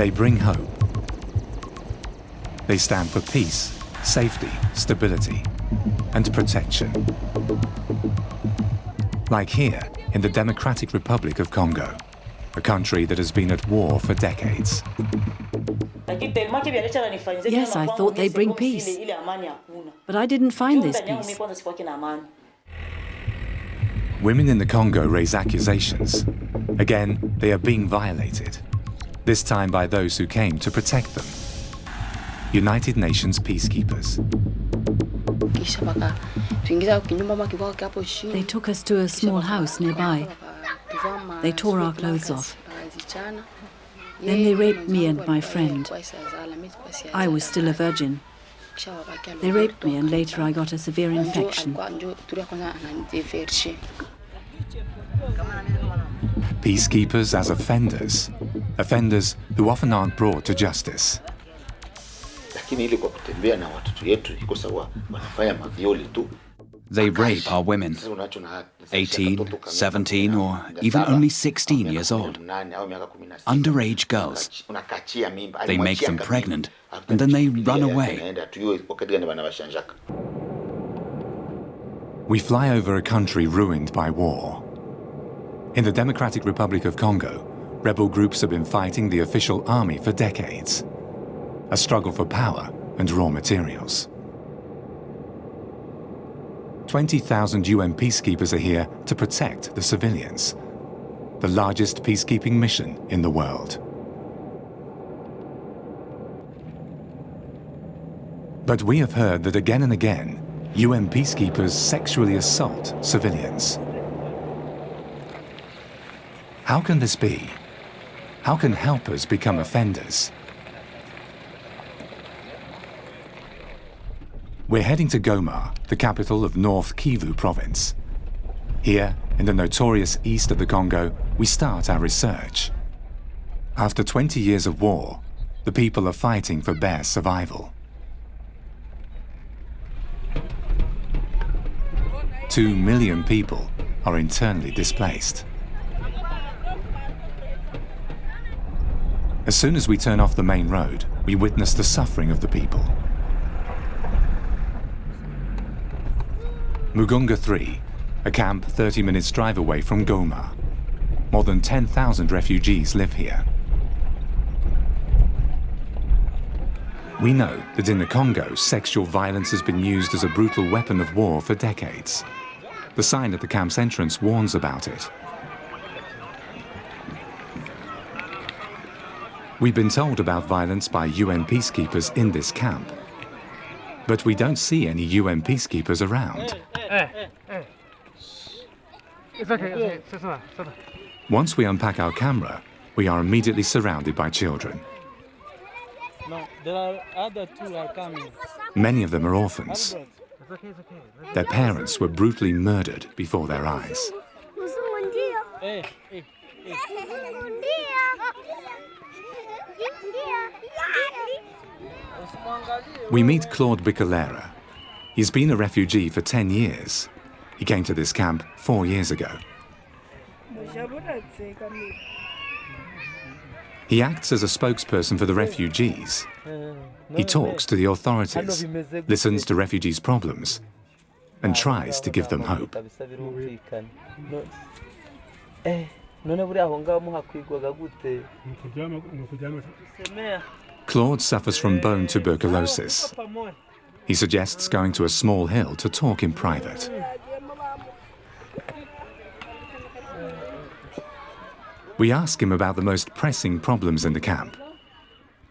They bring hope. They stand for peace, safety, stability, and protection. Like here in the Democratic Republic of Congo, a country that has been at war for decades. Yes, I thought they'd bring peace, but I didn't find this peace. Women in the Congo raise accusations. Again, they are being violated, this time by those who came to protect them. United Nations peacekeepers. They took us to a small house nearby. They tore our clothes off. Then they raped me and my friend. I was still a virgin. They raped me and later I got a severe infection. Peacekeepers as offenders. Offenders who often aren't brought to justice. They rape our women, 18, 17, or even only 16 years old. Underage girls. They make them pregnant, and then they run away. We fly over a country ruined by war. In the Democratic Republic of Congo, rebel groups have been fighting the official army for decades. A struggle for power and raw materials. 20,000 UN peacekeepers are here to protect the civilians, the largest peacekeeping mission in the world. But we have heard that again and again, UN peacekeepers sexually assault civilians. How can this be? How can helpers become offenders? We're heading to Goma, the capital of North Kivu province. Here, in the notorious east of the Congo, we start our research. After 20 years of war, the people are fighting for bare survival. 2 million people are internally displaced. As soon as we turn off the main road, we witness the suffering of the people. Mugunga 3, a camp 30 minutes drive away from Goma. More than 10,000 refugees live here. We know that in the Congo, sexual violence has been used as a brutal weapon of war for decades. The sign at the camp's entrance warns about it. We've been told about violence by UN peacekeepers in this camp, but we don't see any UN peacekeepers around. Once we unpack our camera, we are immediately surrounded by children. No, there are other two are coming. Many of them are orphans. Their parents were brutally murdered before their eyes. We meet Claude Bicolera. He's been a refugee for 10 years. He came to this camp 4 years ago. He acts as a spokesperson for the refugees. He talks to the authorities, listens to refugees' problems, and tries to give them hope. Claude suffers from bone tuberculosis. He suggests going to a small hill to talk in private. We ask him about the most pressing problems in the camp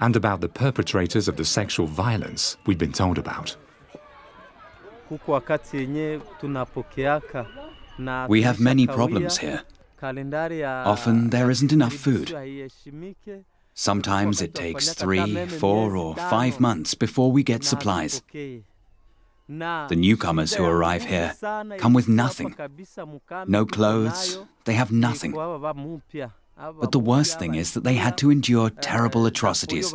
and about the perpetrators of the sexual violence we've been told about. We have many problems here. Often there isn't enough food. Sometimes it takes 3, 4, or 5 months before we get supplies. The newcomers who arrive here come with nothing. No clothes, they have nothing. But the worst thing is that they had to endure terrible atrocities.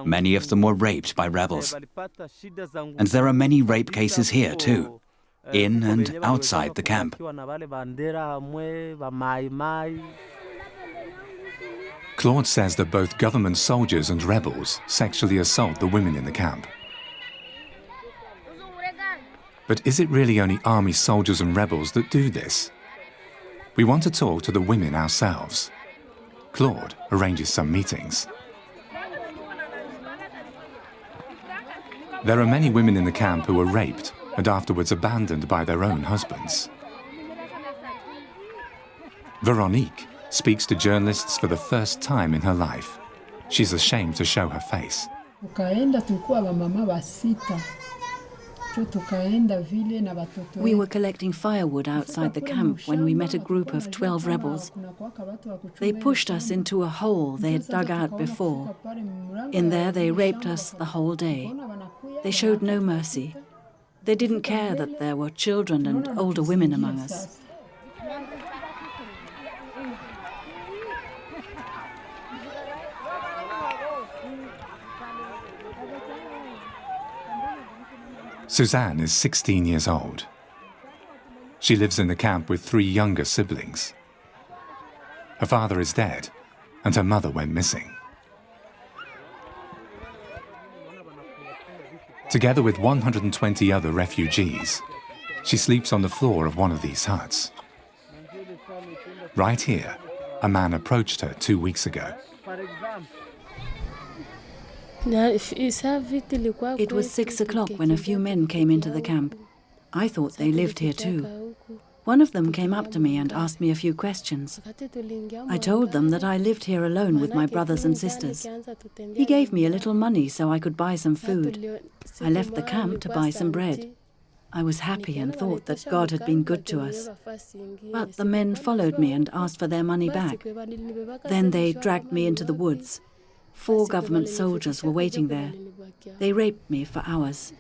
Many of them were raped by rebels. And there are many rape cases here too, in and outside the camp. Claude says that both government soldiers and rebels sexually assault the women in the camp. But is it really only army soldiers and rebels that do this? We want to talk to the women ourselves. Claude arranges some meetings. There are many women in the camp who were raped and afterwards abandoned by their own husbands. Veronique speaks to journalists for the first time in her life. She's ashamed to show her face. We were collecting firewood outside the camp when we met a group of 12 rebels. They pushed us into a hole they had dug out before. In there they raped us the whole day. They showed no mercy. They didn't care that there were children and older women among us. Suzanne is 16 years old. She lives in the camp with 3 younger siblings. Her father is dead, and her mother went missing. Together with 120 other refugees, she sleeps on the floor of one of these huts. Right here, a man approached her 2 weeks ago. It was 6 o'clock when a few men came into the camp. I thought they lived here too. One of them came up to me and asked me a few questions. I told them that I lived here alone with my brothers and sisters. He gave me a little money so I could buy some food. I left the camp to buy some bread. I was happy and thought that God had been good to us. But the men followed me and asked for their money back. Then they dragged me into the woods. 4 government soldiers were waiting there. They raped me for hours.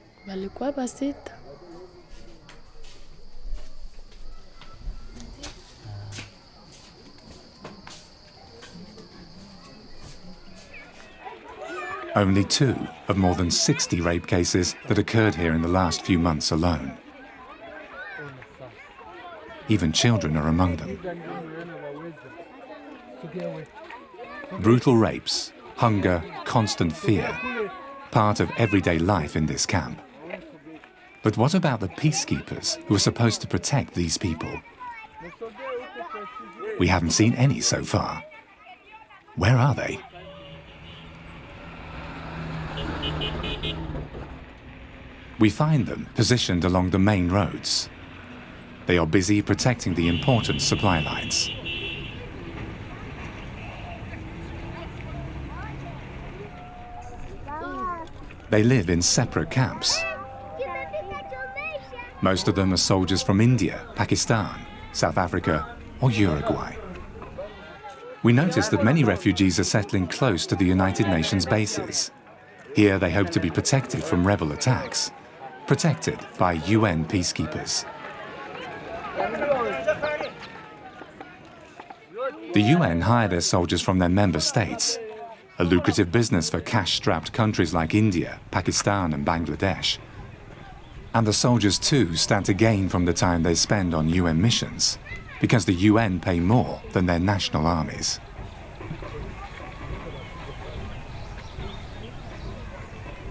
Only 2 of more than 60 rape cases that occurred here in the last few months alone. Even children are among them. Brutal rapes, hunger, constant fear, part of everyday life in this camp. But what about the peacekeepers who are supposed to protect these people? We haven't seen any so far. Where are they? We find them positioned along the main roads. They are busy protecting the important supply lines. They live in separate camps. Most of them are soldiers from India, Pakistan, South Africa, or Uruguay. We notice that many refugees are settling close to the United Nations bases. Here they hope to be protected from rebel attacks, protected by UN peacekeepers. The UN hire their soldiers from their member states, a lucrative business for cash-strapped countries like India, Pakistan and Bangladesh. And the soldiers too stand to gain from the time they spend on UN missions, because the UN pay more than their national armies.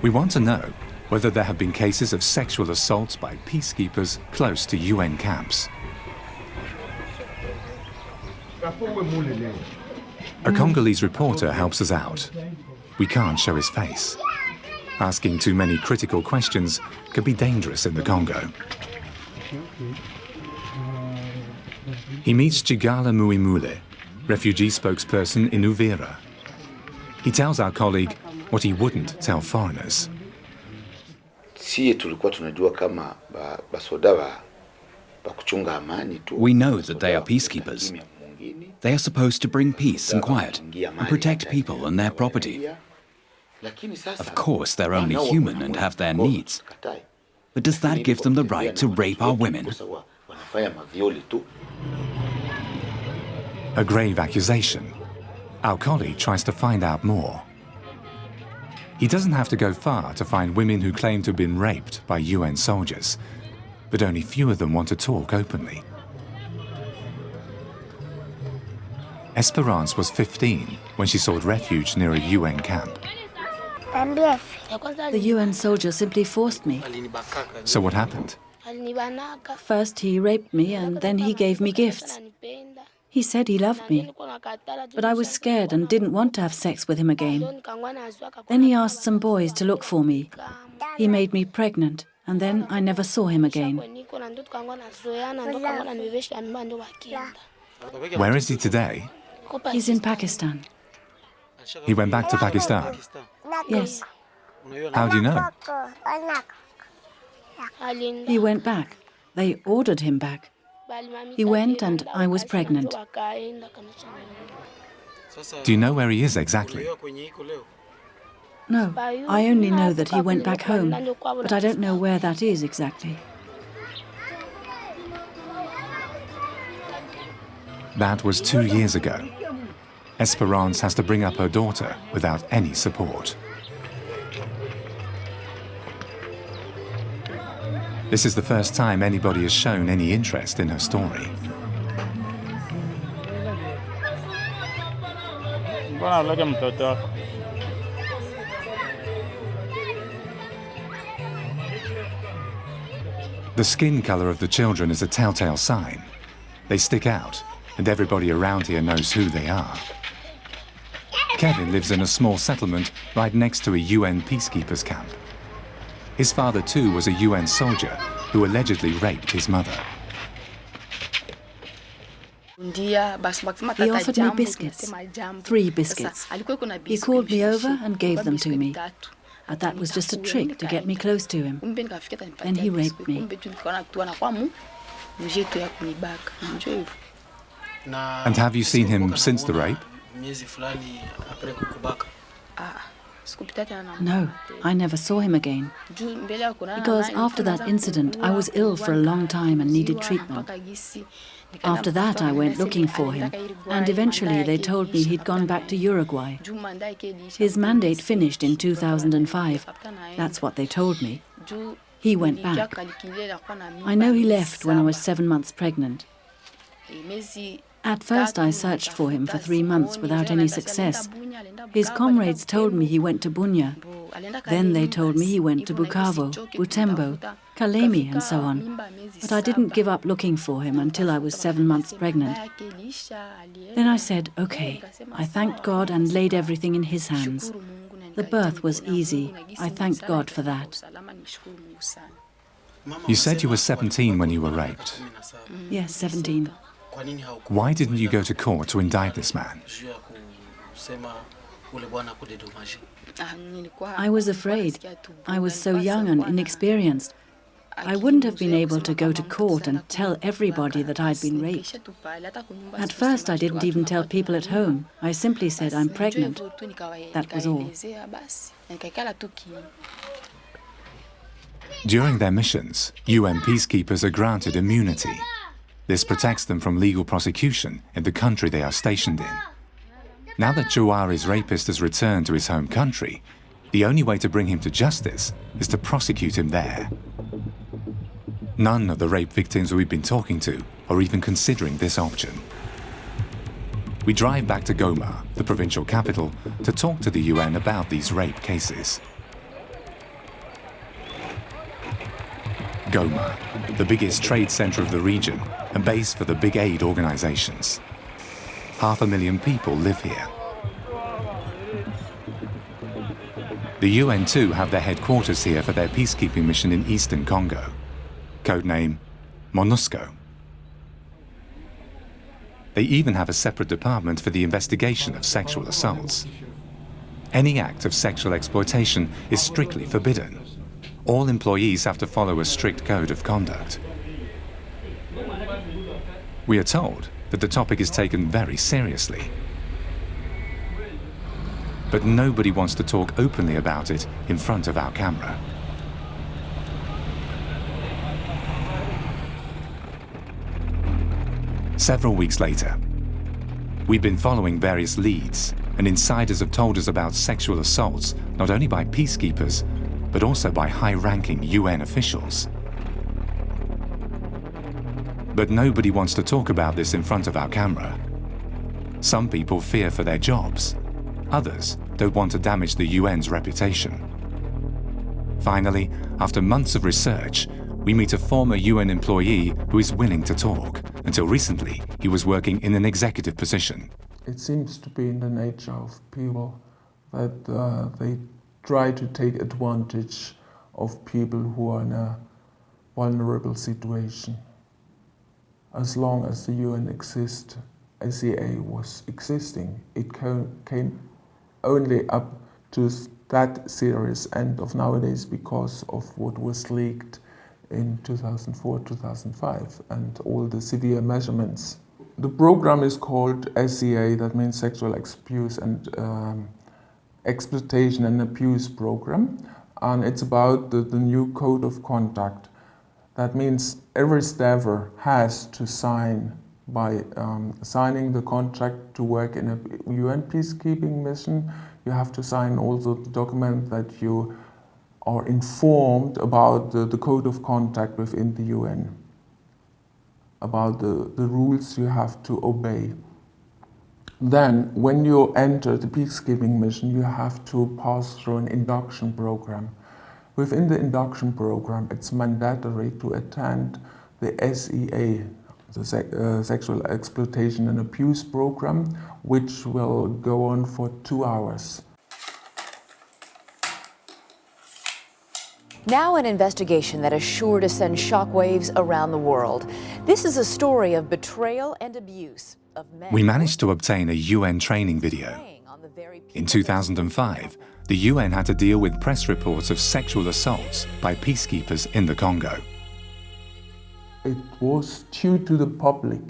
We want to know whether there have been cases of sexual assaults by peacekeepers close to UN camps. A Congolese reporter helps us out. We can't show his face. Asking too many critical questions could be dangerous in the Congo. He meets Chigala Muimule, refugee spokesperson in Uvira. He tells our colleague what he wouldn't tell foreigners. We know that they are peacekeepers. They are supposed to bring peace and quiet and protect people and their property. Of course, they're only human and have their needs. But does that give them the right to rape our women? A grave accusation. Our colleague tries to find out more. He doesn't have to go far to find women who claim to have been raped by UN soldiers, but only few of them want to talk openly. Esperance was 15 when she sought refuge near a UN camp. The UN soldier simply forced me. So what happened? First he raped me and then he gave me gifts. He said he loved me, but I was scared and didn't want to have sex with him again. Then he asked some boys to look for me. He made me pregnant, and then I never saw him again. Where is he today? He's in Pakistan. He went back to Pakistan? Yes. How do you know? He went back. They ordered him back. He went and I was pregnant. Do you know where he is exactly? No, I only know that he went back home, but I don't know where that is exactly. That was 2 years ago. Esperance has to bring up her daughter without any support. This is the first time anybody has shown any interest in her story. The skin color of the children is a telltale sign. They stick out, and everybody around here knows who they are. Kevin lives in a small settlement right next to a UN peacekeepers camp. His father too was a UN soldier who allegedly raped his mother. He offered me biscuits, 3 biscuits. He called me over and gave them to me. But that was just a trick to get me close to him. Then he raped me. And have you seen him since the rape? No, I never saw him again. Because after that incident, I was ill for a long time and needed treatment. After that, I went looking for him, and eventually they told me he'd gone back to Uruguay. His mandate finished in 2005. That's what they told me. He went back. I know he left when I was 7 months pregnant. At first, I searched for him for 3 months without any success. His comrades told me he went to Bunia. Then they told me he went to Bukavu, Butembo, Kalemi, and so on. But I didn't give up looking for him until I was 7 months pregnant. Then I said, okay. I thanked God and laid everything in his hands. The birth was easy. I thanked God for that. You said you were 17 when you were raped. Yes, 17. Why didn't you go to court to indict this man? I was afraid. I was so young and inexperienced. I wouldn't have been able to go to court and tell everybody that I'd been raped. At first, I didn't even tell people at home. I simply said I'm pregnant. That was all. During their missions, UN peacekeepers are granted immunity. This protects them from legal prosecution in the country they are stationed in. Now that Joari's rapist has returned to his home country, the only way to bring him to justice is to prosecute him there. None of the rape victims we've been talking to are even considering this option. We drive back to Goma, the provincial capital, to talk to the UN about these rape cases. Goma, the biggest trade center of the region and base for the big aid organizations. 500,000 people live here. The UN too have their headquarters here for their peacekeeping mission in eastern Congo. Codename MONUSCO. They even have a separate department for the investigation of sexual assaults. Any act of sexual exploitation is strictly forbidden. All employees have to follow a strict code of conduct. We are told that the topic is taken very seriously. But nobody wants to talk openly about it in front of our camera. Several weeks later, we've been following various leads, and insiders have told us about sexual assaults not only by peacekeepers, but also by high-ranking UN officials. But nobody wants to talk about this in front of our camera. Some people fear for their jobs. Others don't want to damage the UN's reputation. Finally, after months of research, we meet a former UN employee who is willing to talk. Until recently, he was working in an executive position. It seems to be in the nature of people that they try to take advantage of people who are in a vulnerable situation. As long as the UN exists, SEA was existing. It came only up to that serious end of nowadays because of what was leaked in 2004-2005 and all the severe measurements. The program is called SEA, that means Sexual Abuse and Exploitation and Abuse Program, and it's about the new code of conduct. That means every staffer has to sign by signing the contract to work in a UN peacekeeping mission. You have to sign also the document that you are informed about the code of conduct within the UN, about the rules you have to obey. Then, when you enter the peacekeeping mission, you have to pass through an induction program. Within the induction program, it's mandatory to attend the SEA, the Sexual Exploitation and Abuse Program, which will go on for 2 hours. Now an investigation that is sure to send shockwaves around the world. This is a story of betrayal and abuse of men. We managed to obtain a UN training video. In 2005, the UN had to deal with press reports of sexual assaults by peacekeepers in the Congo. It was due to the public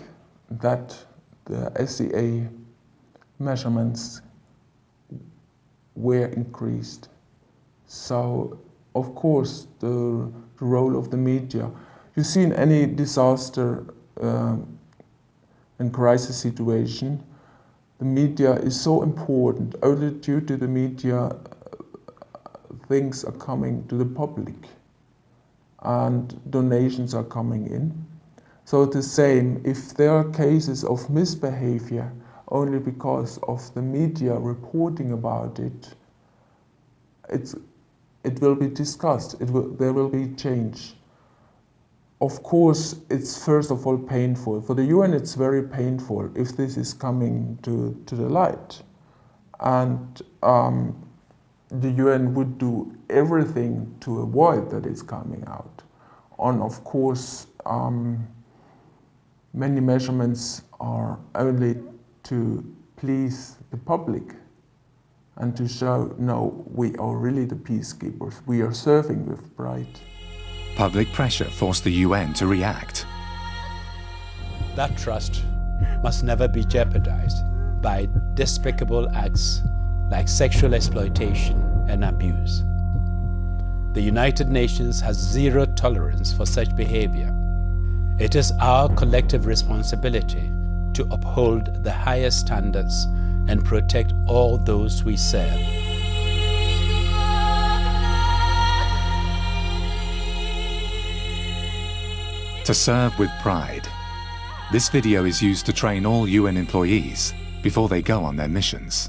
that the SEA measurements were increased. So, of course, the role of the media. You see, in any disaster and crisis situation, the media is so important. Only due to the media, things are coming to the public and donations are coming in. So the same, if there are cases of misbehavior only because of the media reporting about it, it will be discussed, there will be change. Of course, it's first of all painful. For the UN, it's very painful if this is coming to the light. And the UN would do everything to avoid that it's coming out. And of course, many measurements are only to please the public and to show, no, we are really the peacekeepers. We are serving with pride. Public pressure forced the UN to react. That trust must never be jeopardized by despicable acts like sexual exploitation and abuse. The United Nations has zero tolerance for such behavior. It is our collective responsibility to uphold the highest standards and protect all those we serve. To serve with pride. This video is used to train all UN employees before they go on their missions.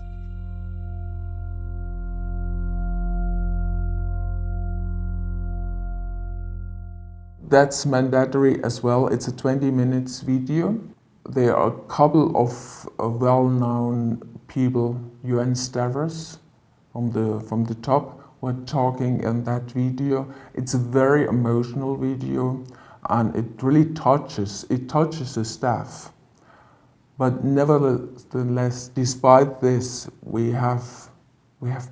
That's mandatory as well. It's a 20 minutes video. There are a couple of well-known people, UN staffers from the top, who are talking in that video. It's a very emotional video, and it really touches the staff. But nevertheless, despite this, we have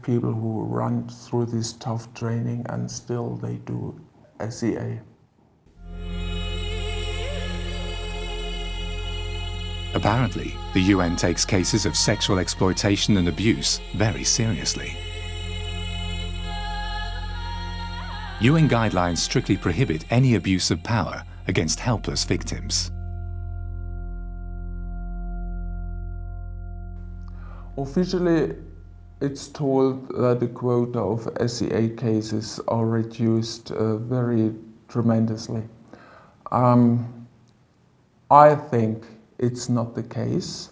people who run through this tough training and still they do SEA. Apparently, the UN takes cases of sexual exploitation and abuse very seriously. UN guidelines strictly prohibit any abuse of power against helpless victims. Officially, it's told that the quota of SEA cases are reduced very tremendously. I think it's not the case.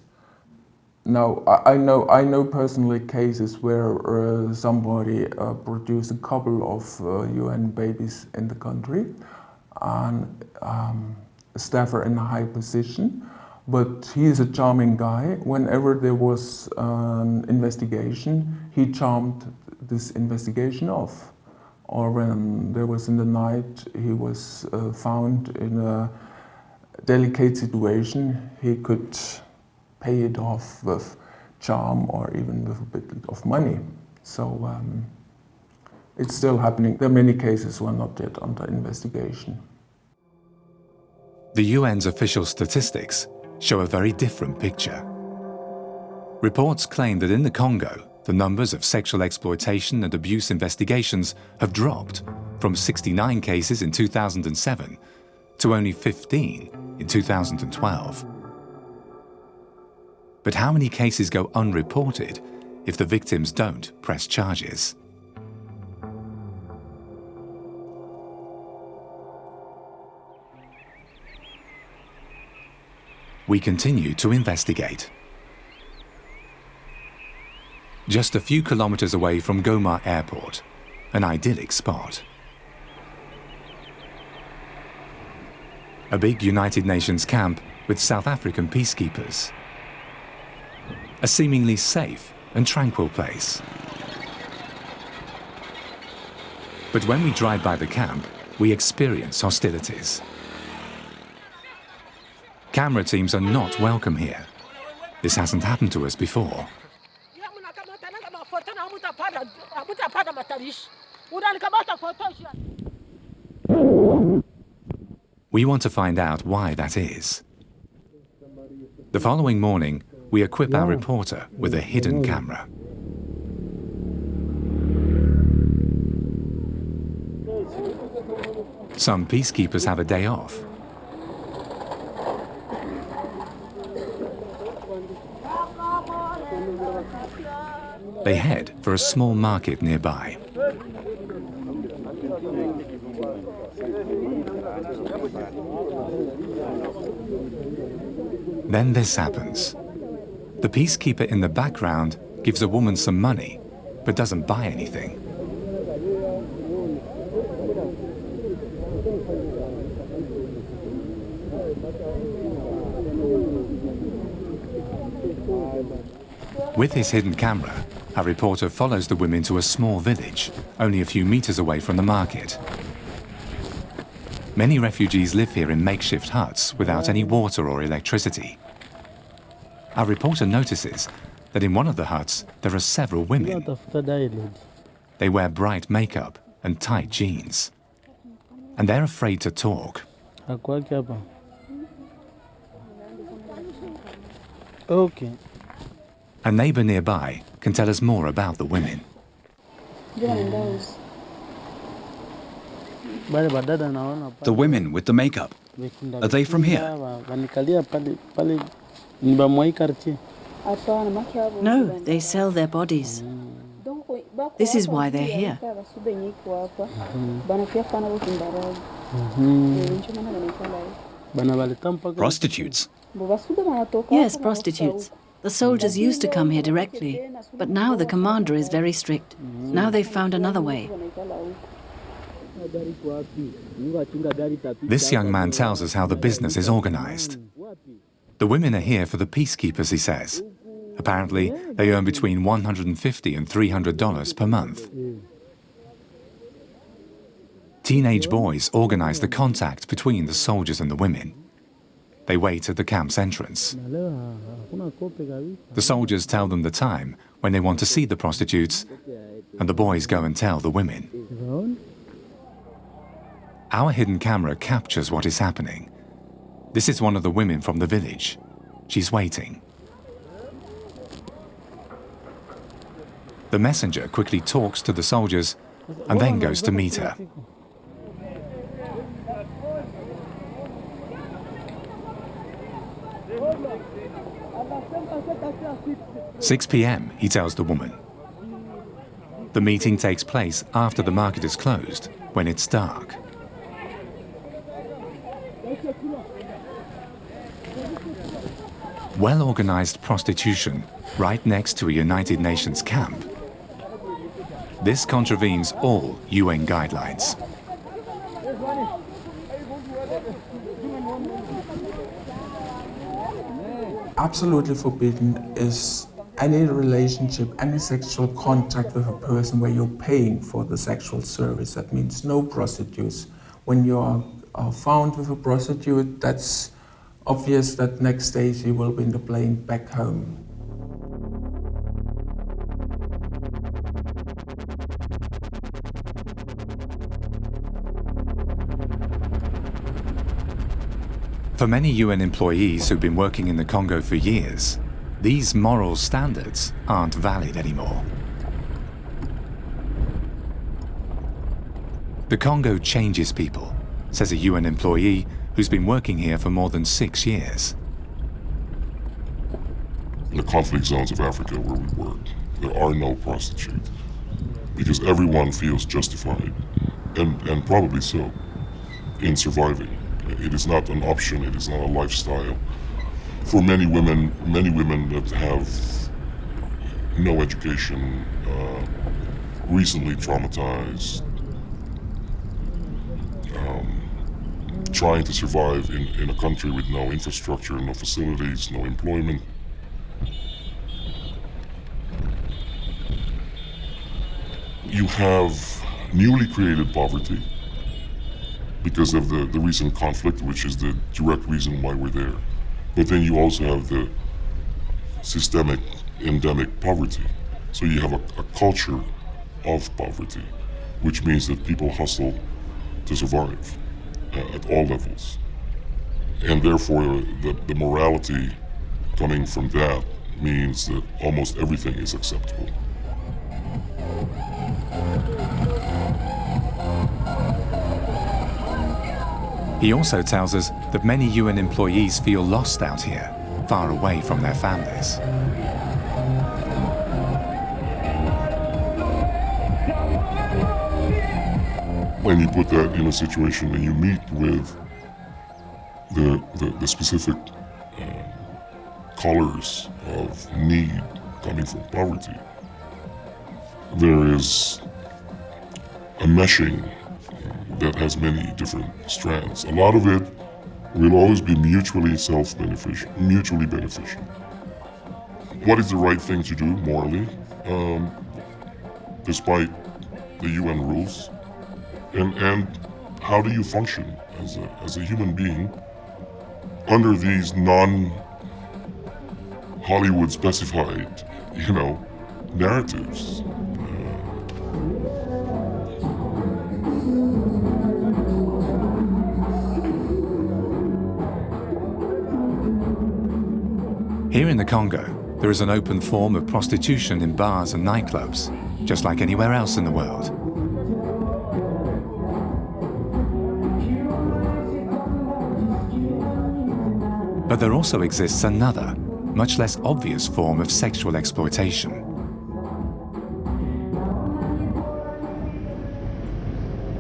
No, I know personally cases where somebody produced a couple of UN babies in the country and a staffer in a high position, but he is a charming guy. Whenever there was an investigation, he charmed this investigation off. Or when there was in the night, he was found in a delicate situation, he could pay it off with charm or even with a bit of money. So it's still happening. There are many cases who are not yet under investigation. The UN's official statistics show a very different picture. Reports claim that in the Congo, the numbers of sexual exploitation and abuse investigations have dropped from 69 cases in 2007 to only 15 in 2012. But how many cases go unreported if the victims don't press charges? We continue to investigate. Just a few kilometers away from Goma Airport, an idyllic spot. A big United Nations camp with South African peacekeepers. A seemingly safe and tranquil place. But when we drive by the camp, we experience hostilities. Camera teams are not welcome here. This hasn't happened to us before. We want to find out why that is. The following morning, we equip our reporter with a hidden camera. Some peacekeepers have a day off. They head for a small market nearby. Then this happens. The peacekeeper in the background gives a woman some money, but doesn't buy anything. With his hidden camera, our reporter follows the women to a small village, only a few meters away from the market. Many refugees live here in makeshift huts without any water or electricity. Our reporter notices that in one of the huts there are several women. They wear bright makeup and tight jeans. And they're afraid to talk. Okay. A neighbor nearby can tell us more about the women. The women with the makeup, are they from here? No, they sell their bodies. This is why they're here. Prostitutes? Yes, prostitutes. The soldiers used to come here directly, but now the commander is very strict. Now they've found another way. This young man tells us how the business is organized. The women are here for the peacekeepers, he says. Apparently, they earn between $150 and $300 per month. Teenage boys organize the contact between the soldiers and the women. They wait at the camp's entrance. The soldiers tell them the time when they want to see the prostitutes, and the boys go and tell the women. Our hidden camera captures what is happening. This is one of the women from the village. She's waiting. The messenger quickly talks to the soldiers and then goes to meet her. 6 p.m., he tells the woman. The meeting takes place after the market is closed, when it's dark. well-organized prostitution right next to a United Nations camp. This contravenes all UN guidelines. Absolutely forbidden is any relationship, any sexual contact with a person where you're paying for the sexual service. That means no prostitutes. When you are found with a prostitute, that's obvious that next day she will be in the plane back home. For many UN employees who've been working in the Congo for years, these moral standards aren't valid anymore. The Congo changes people, says a UN employee who's been working here for more than 6 years. In the conflict zones of Africa where we work, there are no prostitutes because everyone feels justified, and probably so, in surviving. It is not an option, it is not a lifestyle. For many women that have no education, recently traumatized, trying to survive in a country with no infrastructure, no facilities, no employment. You have newly created poverty because of the recent conflict, which is the direct reason why we're there. But then you also have the systemic, endemic poverty. So you have a culture of poverty, which means that people hustle to survive at all levels. And therefore, the morality coming from that means that almost everything is acceptable. He also tells us that many UN employees feel lost out here, far away from their families. When you put that in a situation and you meet with the specific colors of need coming from poverty, there is a meshing that has many different strands. A lot of it will always be mutually beneficial. What is the right thing to do morally, despite the UN rules? And how do you function as a human being under these non-Hollywood specified, narratives? Here in the Congo, there is an open form of prostitution in bars and nightclubs, just like anywhere else in the world. But there also exists another, much less obvious form of sexual exploitation.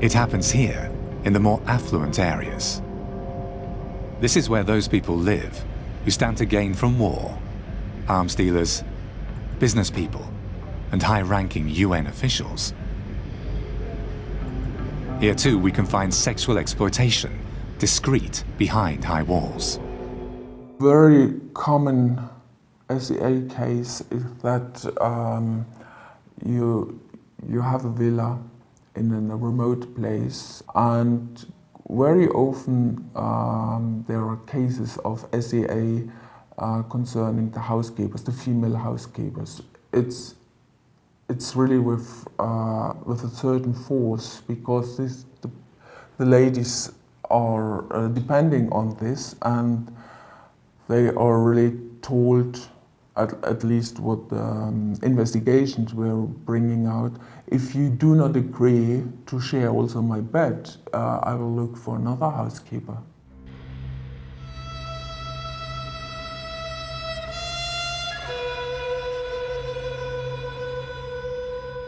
It happens here, in the more affluent areas. This is where those people live who stand to gain from war: arms dealers, business people, and high-ranking UN officials. Here too we can find sexual exploitation, discreet behind high walls. Very common SEA case is that you have a villa in a remote place, and very often there are cases of SEA concerning the housekeepers, the female housekeepers. It's really with a certain force, because the ladies are depending on this, and they are really told, at least what the investigations were bringing out, if you do not agree to share also my bed, I will look for another housekeeper.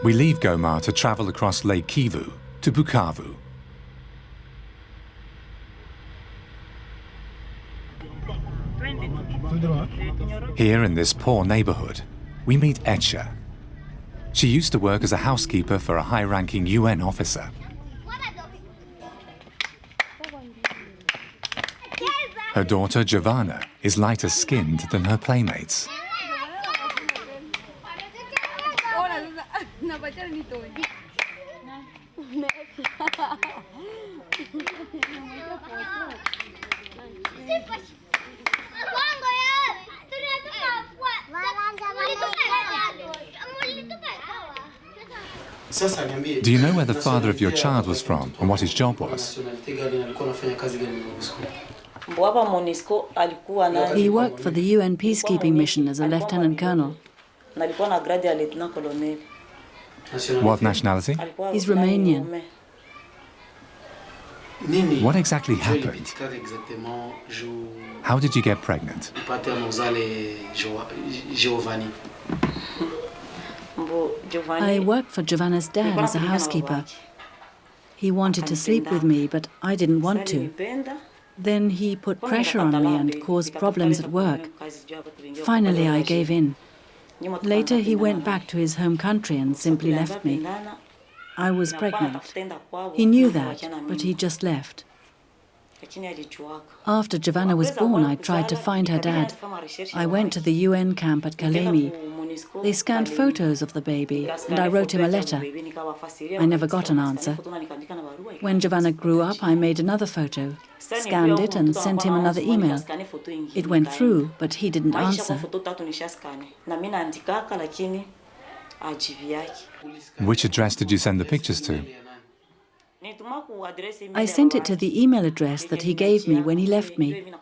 We leave Goma to travel across Lake Kivu to Bukavu. Here in this poor neighborhood, we meet Etcha. She used to work as a housekeeper for a high-ranking UN officer. Her daughter, Giovanna, is lighter-skinned than her playmates. Do you know where the father of your child was from and what his job was? He worked for the UN peacekeeping mission as a lieutenant colonel. What nationality? He's Romanian. What exactly happened? How did you get pregnant? I worked for Giovanna's dad as a housekeeper. He wanted to sleep with me, but I didn't want to. Then he put pressure on me and caused problems at work. Finally, I gave in. Later, he went back to his home country and simply left me. I was pregnant. He knew that, but he just left. After Giovanna was born, I tried to find her dad. I went to the UN camp at Kalemi. They scanned photos of the baby, and I wrote him a letter. I never got an answer. When Giovanna grew up, I made another photo, scanned it, and sent him another email. It went through, but he didn't answer. Which address did you send the pictures to? I sent it to the email address that he gave me when he left me.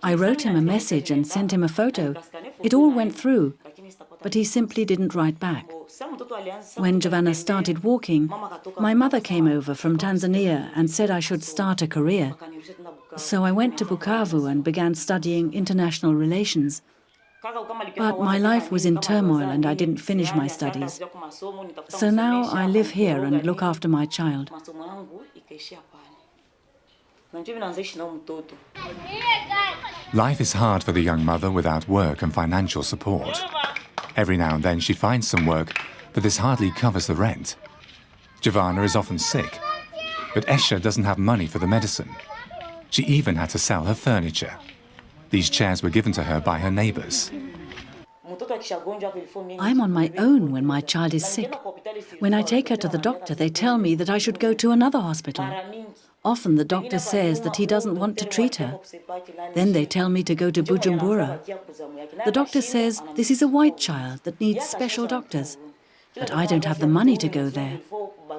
I wrote him a message and sent him a photo. It all went through, but he simply didn't write back. When Giovanna started walking, my mother came over from Tanzania and said I should start a career. So I went to Bukavu and began studying international relations. But my life was in turmoil and I didn't finish my studies. So now I live here and look after my child. Life is hard for the young mother without work and financial support. Every now and then she finds some work, but this hardly covers the rent. Giovanna is often sick, but Esha doesn't have money for the medicine. She even had to sell her furniture. These chairs were given to her by her neighbors. I'm on my own when my child is sick. When I take her to the doctor, they tell me that I should go to another hospital. Often the doctor says that he doesn't want to treat her. Then they tell me to go to Bujumbura. The doctor says this is a white child that needs special doctors. But I don't have the money to go there.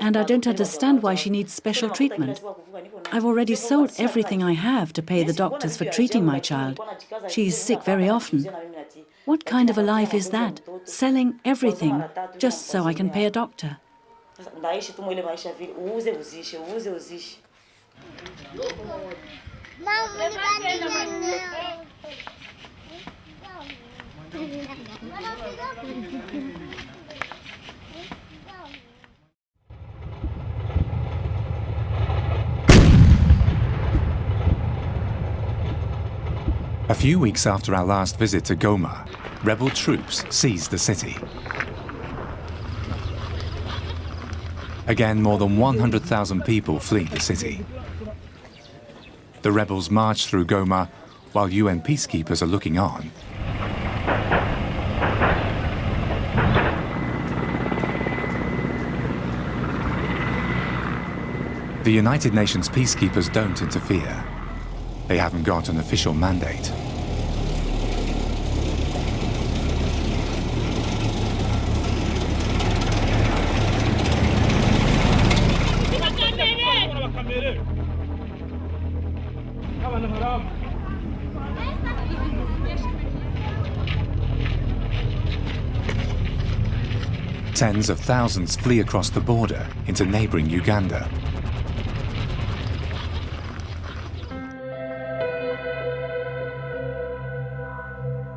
And I don't understand why she needs special treatment. I've already sold everything I have to pay the doctors for treating my child. She is sick very often. What kind of a life is that? Selling everything just so I can pay a doctor. A few weeks after our last visit to Goma, rebel troops seized the city. Again, more than 100,000 people flee the city. The rebels march through Goma while UN peacekeepers are looking on. The United Nations peacekeepers don't interfere. They haven't got an official mandate. Tens of thousands flee across the border into neighboring Uganda.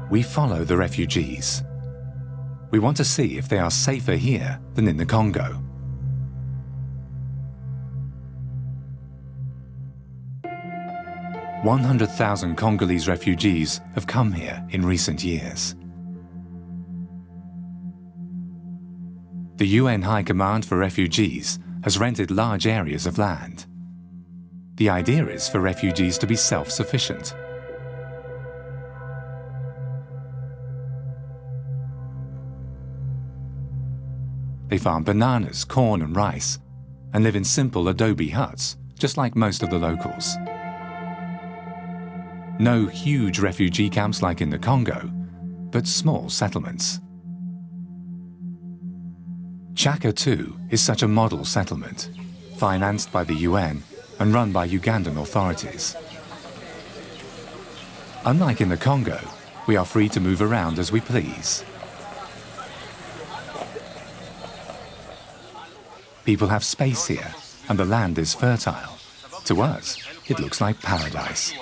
We follow the refugees. We want to see if they are safer here than in the Congo. 100,000 Congolese refugees have come here in recent years. The UN High Command for Refugees has rented large areas of land. The idea is for refugees to be self-sufficient. They farm bananas, corn and rice, and live in simple adobe huts, just like most of the locals. No huge refugee camps like in the Congo, but small settlements. Chaka 2 is such a model settlement, financed by the UN and run by Ugandan authorities. Unlike in the Congo, we are free to move around as we please. People have space here, and the land is fertile. To us, it looks like paradise.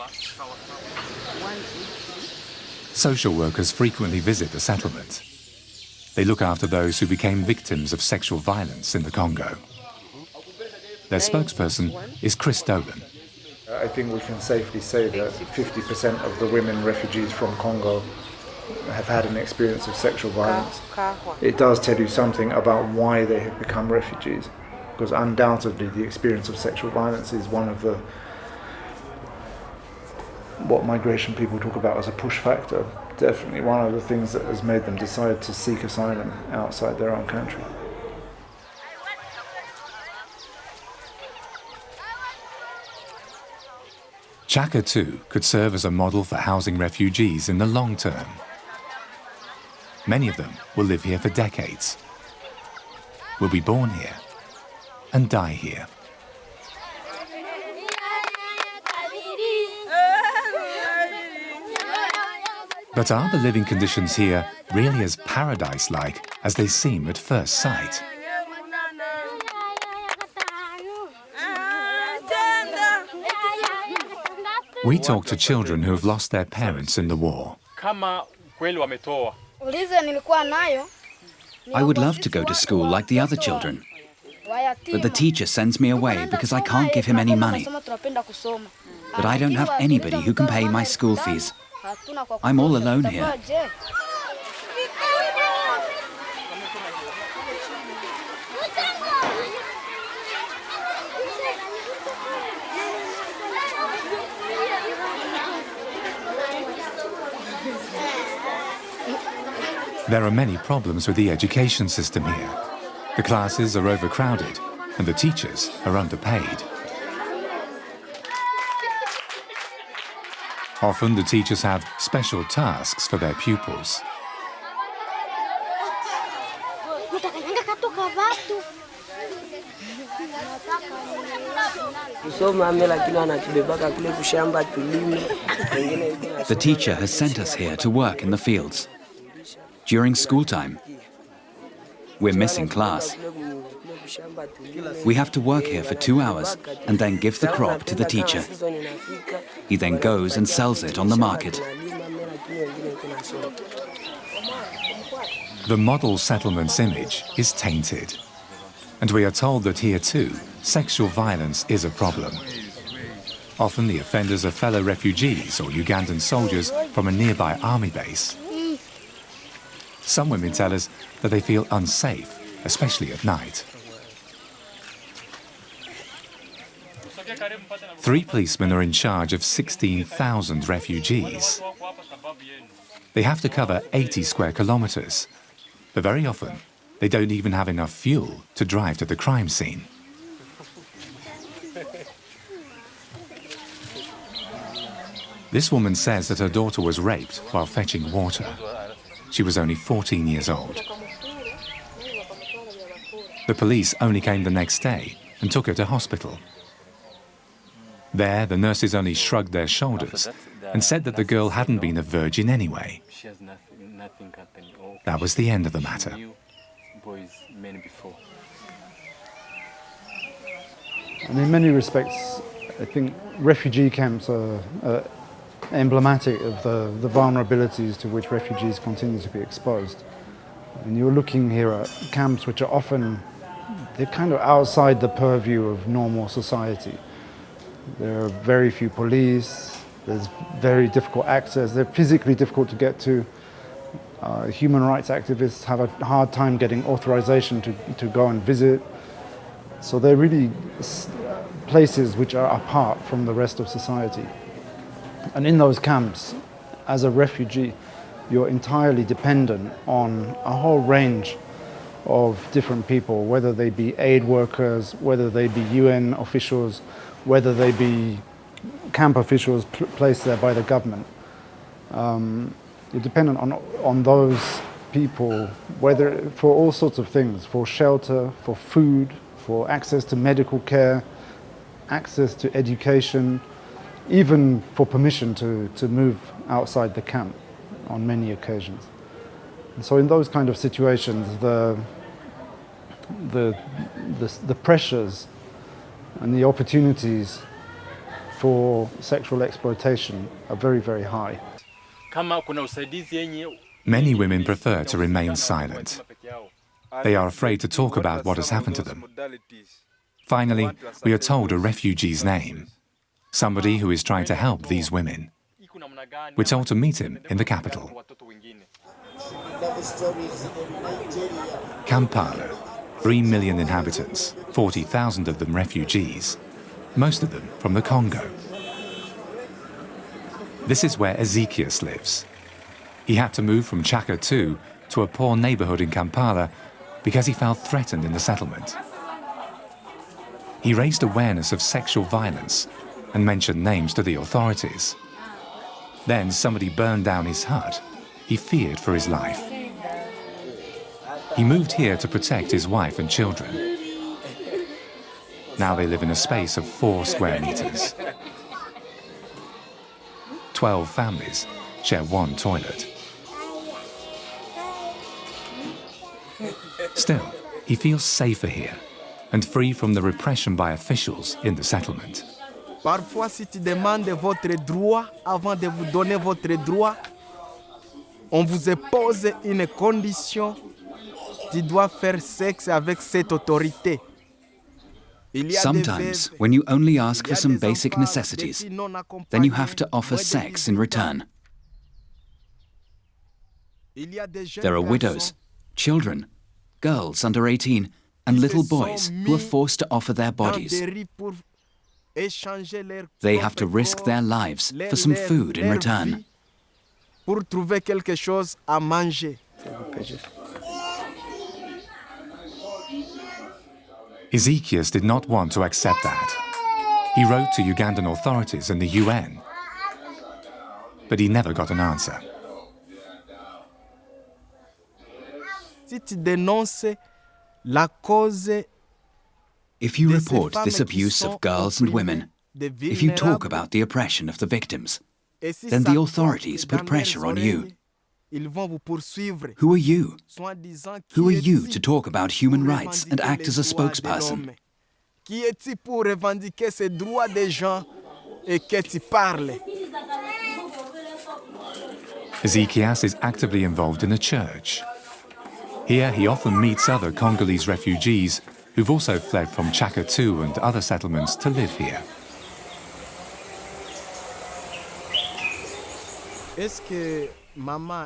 Social workers frequently visit the settlement. They look after those who became victims of sexual violence in the Congo. Their spokesperson is Chris Dolan. I think we can safely say that 50% of the women refugees from Congo have had an experience of sexual violence. It does tell you something about why they have become refugees, because undoubtedly the experience of sexual violence is one of the what migration people talk about as a push factor. Definitely one of the things that has made them decide to seek asylum outside their own country. Chaka 2 could serve as a model for housing refugees in the long term. Many of them will live here for decades, will be born here and die here. But are the living conditions here really as paradise-like as they seem at first sight? We talk to children who have lost their parents in the war. I would love to go to school like the other children, but the teacher sends me away because I can't give him any money. But I don't have anybody who can pay my school fees. I'm all alone here. There are many problems with the education system here. The classes are overcrowded and the teachers are underpaid. Often the teachers have special tasks for their pupils. The teacher has sent us here to work in the fields. During school time, we're missing class. We have to work here for 2 hours and then give the crop to the teacher. He then goes and sells it on the market. The model settlement's image is tainted. And we are told that here too, sexual violence is a problem. Often the offenders are fellow refugees or Ugandan soldiers from a nearby army base. Some women tell us that they feel unsafe, especially at night. 3 policemen are in charge of 16,000 refugees. They have to cover 80 square kilometers, but very often they don't even have enough fuel to drive to the crime scene. This woman says that her daughter was raped while fetching water. She was only 14 years old. The police only came the next day and took her to hospital. There, the nurses only shrugged their shoulders and said that the girl hadn't been a virgin anyway. That was the end of the matter. And in many respects, I think refugee camps are emblematic of the vulnerabilities to which refugees continue to be exposed. And you're looking here at camps which are often, they're kind of outside the purview of normal society. There are very few police, There's very difficult access. They're physically difficult to get to. Human rights activists have a hard time getting authorization to go and visit. So they're really places which are apart from the rest of society. And in those camps, as a refugee, you're entirely dependent on a whole range of different people, whether they be aid workers, whether they be UN officials, whether they be camp officials placed there by the government. You're dependent on those people, whether for all sorts of things, for shelter, for food, for access to medical care, access to education, even for permission to move outside the camp on many occasions. And so in those kind of situations, the pressures and the opportunities for sexual exploitation are very, very high. Many women prefer to remain silent. They are afraid to talk about what has happened to them. Finally, we are told a refugee's name, somebody who is trying to help these women. We're told to meet him in the capital. Kampala, 3 million inhabitants, 40,000 of them refugees, most of them from the Congo. This is where Ezekias lives. He had to move from Chaka 2 to a poor neighborhood in Kampala because he felt threatened in the settlement. He raised awareness of sexual violence and mentioned names to the authorities. Then somebody burned down his hut. He feared for his life. He moved here to protect his wife and children. Now they live in a space of 4 square meters. 12 families share 1 toilet. Still, he feels safer here and free from the repression by officials in the settlement. Parfois, si tu demandes votre droit avant de vous donner votre droit, on vous impose une condition. Tu dois faire sexe avec cette autorité. Sometimes, when you only ask for some basic necessities, then you have to offer sex in return. There are widows, children, girls under 18, and little boys who are forced to offer their bodies. They have to risk their lives for some food in return. Pour trouver quelque chose à manger. Ezekias did not want to accept that. He wrote to Ugandan authorities and the UN, but he never got an answer. Si tu dénonces la cause, if you report this abuse of girls and women, if you talk about the oppression of the victims, then the authorities put pressure on you. Who are you? Who are you to talk about human rights and act as a spokesperson? Qui es-tu pour revendiquer ces droits des gens et que tu parles? Ezekias is actively involved in the church. Here he often meets other Congolese refugees who've also fled from Chaka 2 and other settlements to live here.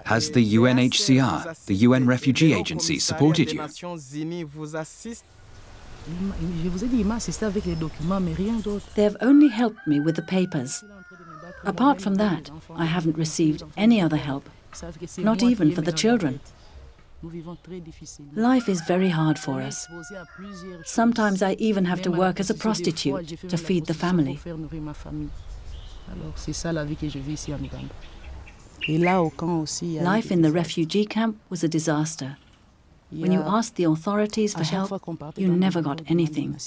Has the UNHCR, the UN Refugee Agency, supported you? They have only helped me with the papers. Apart from that, I haven't received any other help, not even for the children. Life is very hard for us. Sometimes I even have to work as a prostitute to feed the family. Life in the refugee camp was a disaster. When you asked the authorities for help, you never got anything.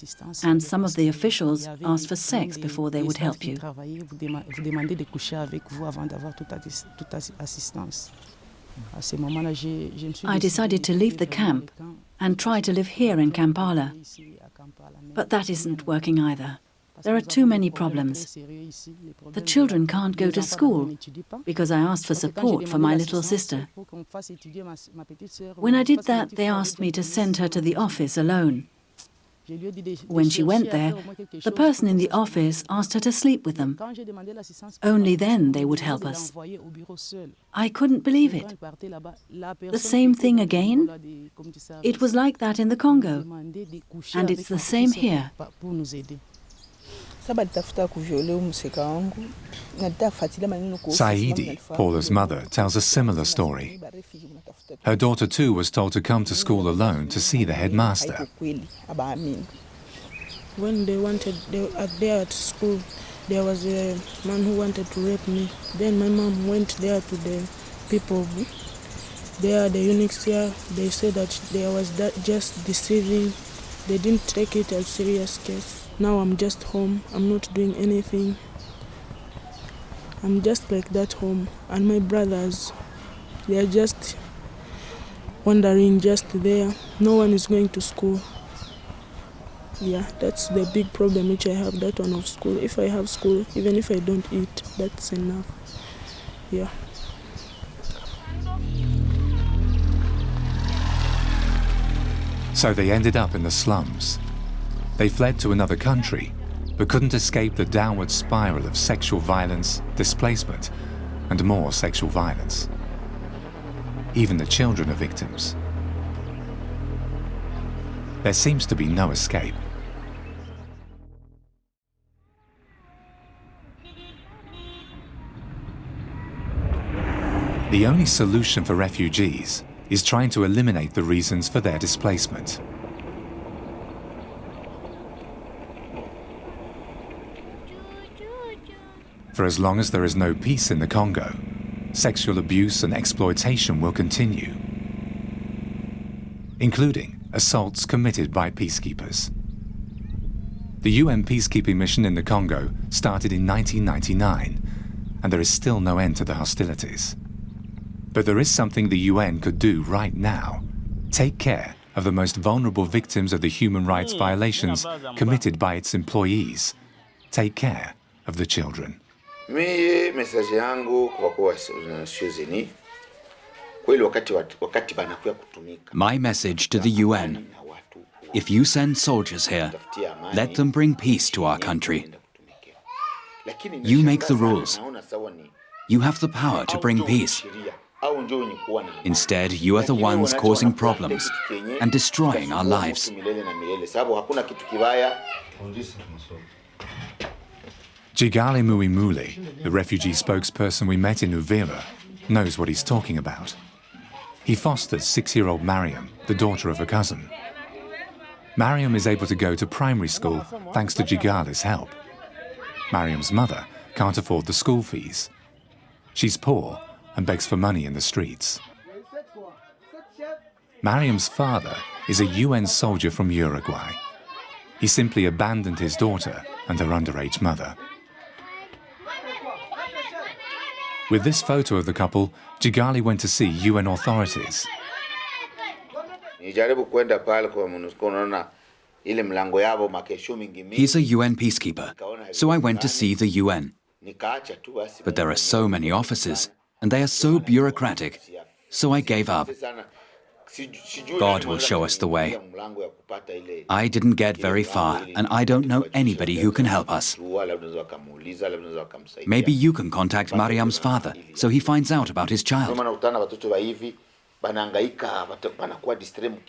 And some of the officials asked for sex before they would help you. I decided to leave the camp and try to live here in Kampala. But that isn't working either. There are too many problems. The children can't go to school because I asked for support for my little sister. When I did that, they asked me to send her to the office alone. When she went there, the person in the office asked her to sleep with them. Only then they would help us. I couldn't believe it. The same thing again? It was like that in the Congo, and it's the same here. Saidi, Paula's mother, tells a similar story. Her daughter too was told to come to school alone to see the headmaster. When they there at school, there was a man who wanted to rape me. Then my mom went there to the people there, the eunuchs here. They said that there was just deceiving. They didn't take it as serious case. Now I'm just home. I'm not doing anything. I'm just like that home. And my brothers, they are just wandering just there. No one is going to school. Yeah, that's the big problem which I have, that one of school. If I have school, even if I don't eat, that's enough. Yeah. So they ended up in the slums. They fled to another country, but couldn't escape the downward spiral of sexual violence, displacement, and more sexual violence. Even the children are victims. There seems to be no escape. The only solution for refugees is trying to eliminate the reasons for their displacement. For as long as there is no peace in the Congo, sexual abuse and exploitation will continue, including assaults committed by peacekeepers. The UN peacekeeping mission in the Congo started in 1999, and there is still no end to the hostilities. But there is something the UN could do right now: take care of the most vulnerable victims of the human rights violations committed by its employees. Take care of the children. My message to the UN: if you send soldiers here, let them bring peace to our country. You make the rules. You have the power to bring peace. Instead, you are the ones causing problems and destroying our lives. Jigali Muimuli, the refugee spokesperson we met in Uvira, knows what he's talking about. He fosters 6-year-old Mariam, the daughter of a cousin. Mariam is able to go to primary school thanks to Jigali's help. Mariam's mother can't afford the school fees. She's poor and begs for money in the streets. Mariam's father is a UN soldier from Uruguay. He simply abandoned his daughter and her underage mother. With this photo of the couple, Jigali went to see UN authorities. He's a UN peacekeeper, so I went to see the UN. But there are so many offices, and they are so bureaucratic, so I gave up. God will show us the way. I didn't get very far, and I don't know anybody who can help us. Maybe you can contact Mariam's father, so he finds out about his child.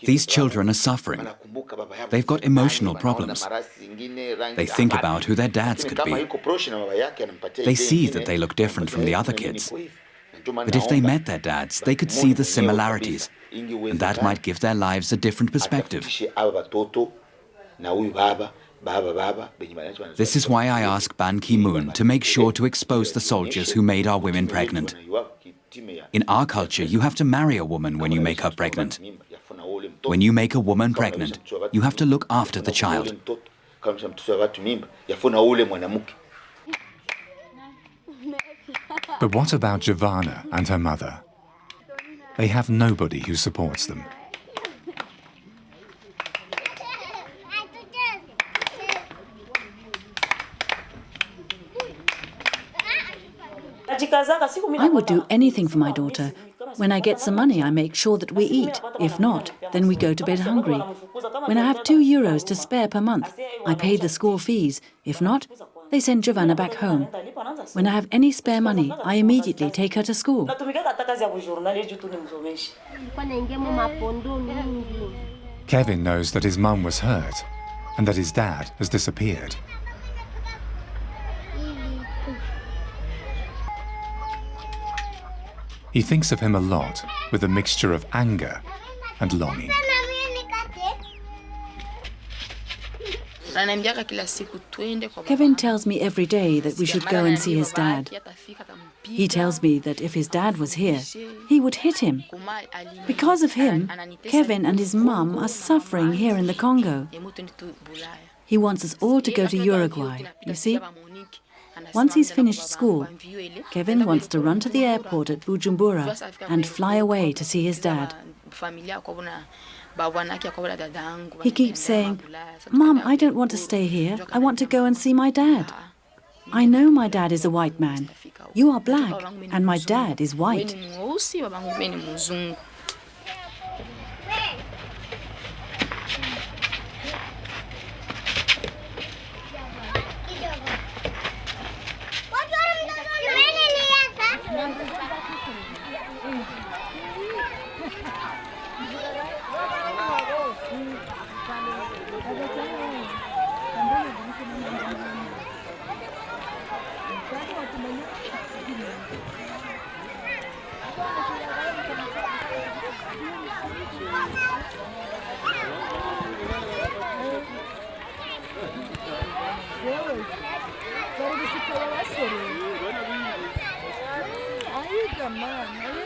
These children are suffering. They've got emotional problems. They think about who their dads could be. They see that they look different from the other kids. But if they met their dads, they could see the similarities, and that might give their lives a different perspective. This is why I ask Ban Ki-moon to make sure to expose the soldiers who made our women pregnant. In our culture, you have to marry a woman when you make her pregnant. When you make a woman pregnant, you have to look after the child. But what about Giovanna and her mother? They have nobody who supports them. I would do anything for my daughter, When I get some money, I make sure that we eat. If not, then we go to bed hungry. When I have €2 to spare per month, I pay the school fees. If not, they send Giovanna back home. When I have any spare money, I immediately take her to school. Kevin knows that his mum was hurt and that his dad has disappeared. He thinks of him a lot, with a mixture of anger and longing. Kevin tells me every day that we should go and see his dad. He tells me that if his dad was here, he would hit him. Because of him, Kevin and his mum are suffering here in the Congo. He wants us all to go to Uruguay, you see? Once he's finished school, Kevin wants to run to the airport at Bujumbura and fly away to see his dad. He keeps saying, "Mom, I don't want to stay here. I want to go and see my dad. I know my dad is a white man. You are black, and my dad is white." Come on.